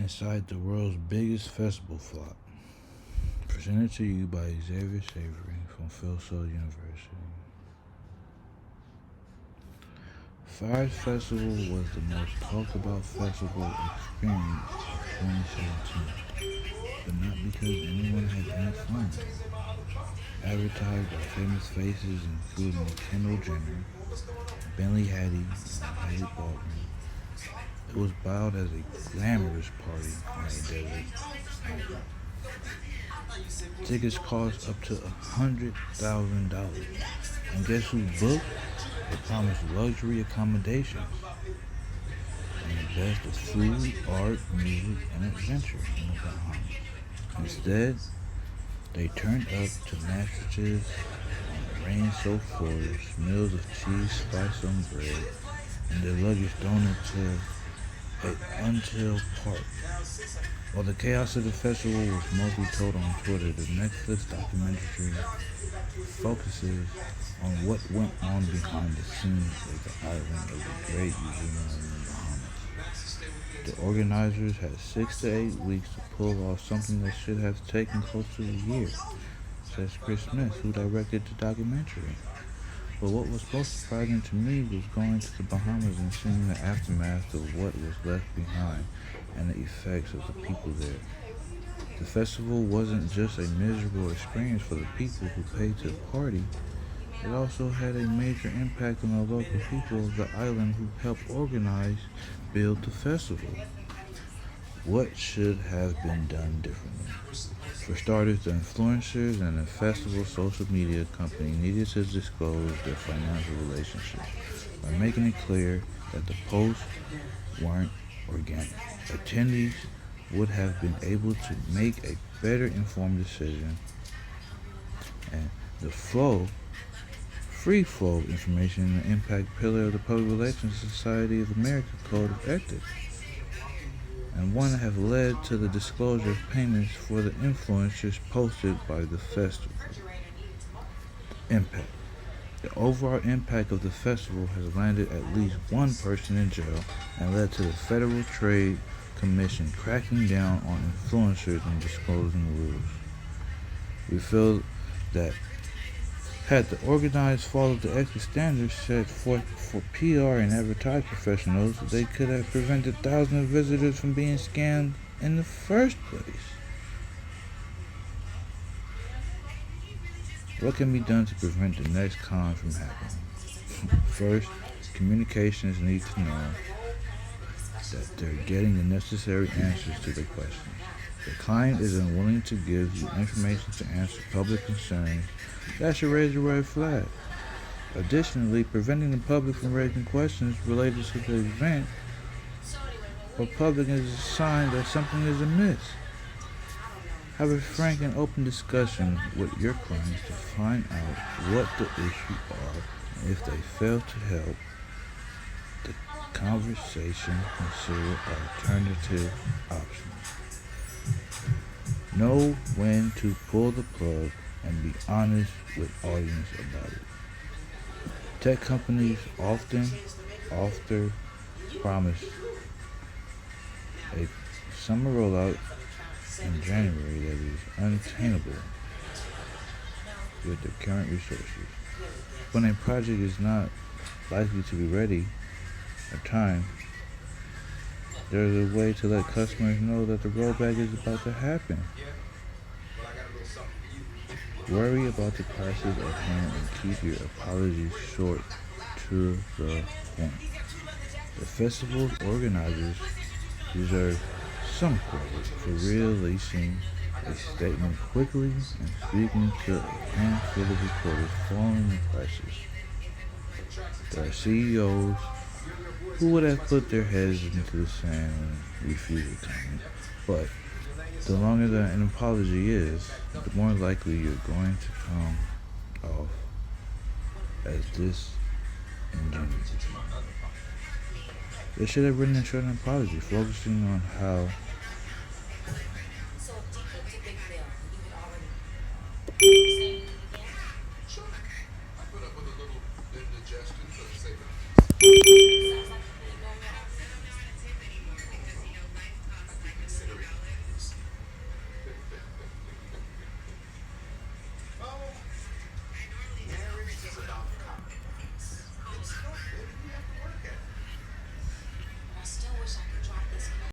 inside the world's biggest festival flop. Presented to you by Xzavier Savery from Philso University. Fire Festival was the most talked about festival experience of 2017, but not because anyone had any fun. Advertised by famous faces including Kendall Jenner, Bentley Hattie, and Haley Baldwin, it was billed as a glamorous party on a desert island. Tickets cost up to $100,000, and guess who booked? They promised luxury accommodations and the best of food, art, music, and adventure in the Bahamas. Instead, they turned up to mattresses on rain-soaked floors, meals of cheese spiced on bread, and their luggage thrown into an untilled park. While the chaos of the festival was mostly told on Twitter, the Netflix documentary focuses on what went on behind the scenes of the island of the Great Museum in the Bahamas. The organizers had 6 to 8 weeks to pull off something that should have taken close to a year, says Chris Smith, who directed the documentary. But what was most surprising to me was going to the Bahamas and seeing the aftermath of what was left behind and the effects of the people there. The festival wasn't just a miserable experience for the people who paid to party, it also had a major impact on the local people of the island who helped organize, build the festival. What should have been done differently? For starters, the influencers and the festival social media company needed to disclose their financial relationship by making it clear that the posts weren't organic. Attendees would have been able to make a better informed decision, and the free flow of information and the impact pillar of the Public Relations Society of America Code of Ethics, and one have led to the disclosure of payments for the influencers posted by the festival. Impact. The overall impact of the festival has landed at least one person in jail and led to the Federal Trade Commission cracking down on influencers and disclosing rules. We feel that had the organizers followed the ethics standards set forth for PR and advertising professionals, they could have prevented thousands of visitors from being scammed in the first place. What can be done to prevent the next con from happening? First, communications need to know that they're getting the necessary answers to their questions. If the client is unwilling to give you information to answer public concerns, that should raise a red flag. Additionally, preventing the public from raising questions related to the event or public is a sign that something is amiss. Have a frank and open discussion with your clients to find out what the issues are, and if they fail to help the conversation, consider alternative options. Know when to pull the plug and be honest with audience about it. Tech companies often promise a summer rollout in January that is unattainable with their current resources. When a project is not likely to be ready on time, there is a way to let customers know that the rollback is about to happen. Worry about the prices at hand and keep your apologies short to the point. The festival's organizers deserve some credit for releasing a statement quickly and speaking to a handful of reporters following the crisis. There are CEOs who would have put their heads into the sand and refused to comment, but the longer an apology is, the more likely you're going to come off as disingenuous. They should have written a short apology, focusing on how